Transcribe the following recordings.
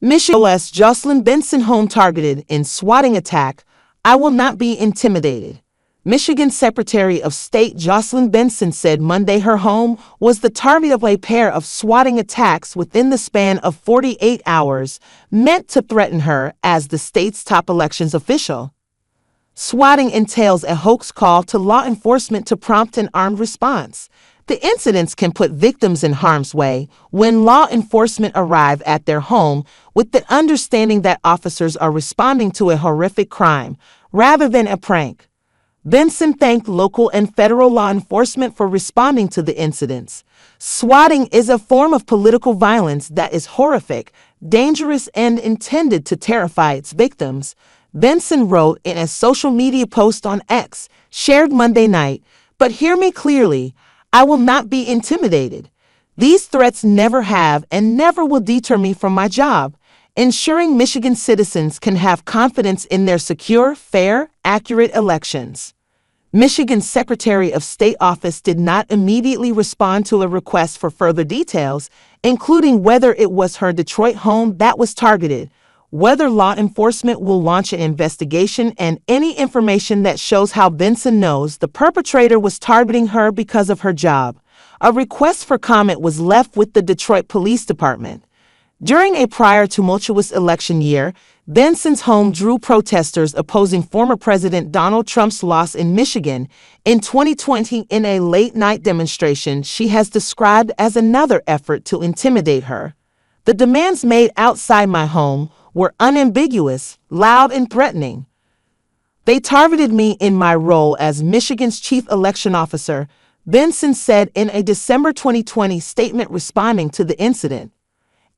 Michigan SOS Jocelyn Benson home targeted in swatting attack. I will not be intimidated. Michigan Secretary of State Jocelyn Benson said Monday her home was the target of a pair of swatting attacks within the span of 48 hours, meant to threaten her as the state's top elections official. Swatting entails a hoax call to law enforcement to prompt an armed response. The incidents can put victims in harm's way when law enforcement arrive at their home with the understanding that officers are responding to a horrific crime rather than a prank. Benson thanked local and federal law enforcement for responding to the incidents. Swatting is a form of political violence that is horrific, dangerous, and intended to terrify its victims, Benson wrote in a social media post on X, shared Monday night. But hear me clearly, I will not be intimidated. These threats never have and never will deter me from my job, ensuring Michigan citizens can have confidence in their secure, fair, accurate elections. Michigan's Secretary of State office did not immediately respond to a request for further details, including whether it was her Detroit home that was targeted, whether law enforcement will launch an investigation, and any information that shows how Benson knows the perpetrator was targeting her because of her job. A request for comment was left with the Detroit Police Department. During a prior tumultuous election year, Benson's home drew protesters opposing former President Donald Trump's loss in Michigan in 2020 in a late-night demonstration she has described as another effort to intimidate her. The demands made outside my home were unambiguous, loud, and threatening. They targeted me in my role as Michigan's chief election officer, Benson said in a December 2020 statement responding to the incident.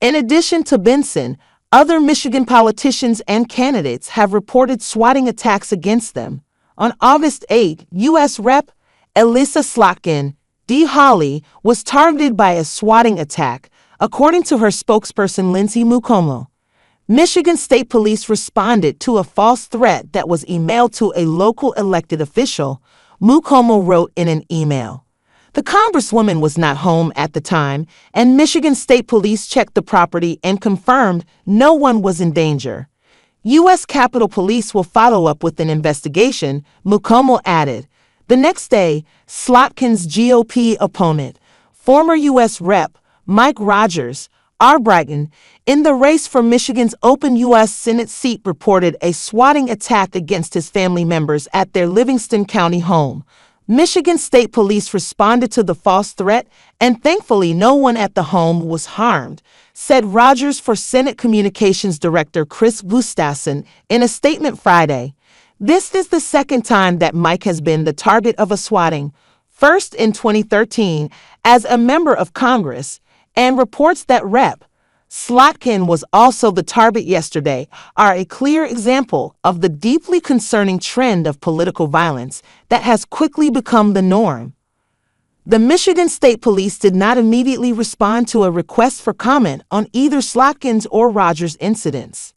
In addition to Benson, other Michigan politicians and candidates have reported swatting attacks against them. On August 8, U.S. Rep. Elissa Slotkin D. Hawley was targeted by a swatting attack, according to her spokesperson Lindsay Mukomo. Michigan State Police responded to a false threat that was emailed to a local elected official, Mukomo wrote in an email. The congresswoman was not home at the time, and Michigan State Police checked the property and confirmed no one was in danger. U.S. Capitol Police will follow up with an investigation, Mukomo added. The next day, Slotkin's GOP opponent, former U.S. Rep. Mike Rogers, Brighton, in the race for Michigan's open U.S. Senate seat, reported a swatting attack against his family members at their Livingston County home. Michigan State Police responded to the false threat, and thankfully no one at the home was harmed, said Rogers for Senate Communications Director Chris Gustafson in a statement Friday. This is the second time that Mike has been the target of a swatting, first in 2013 as a member of Congress, and reports that Rep. Slotkin was also the target yesterday are a clear example of the deeply concerning trend of political violence that has quickly become the norm. The Michigan State Police did not immediately respond to a request for comment on either Slotkin's or Rogers' incidents.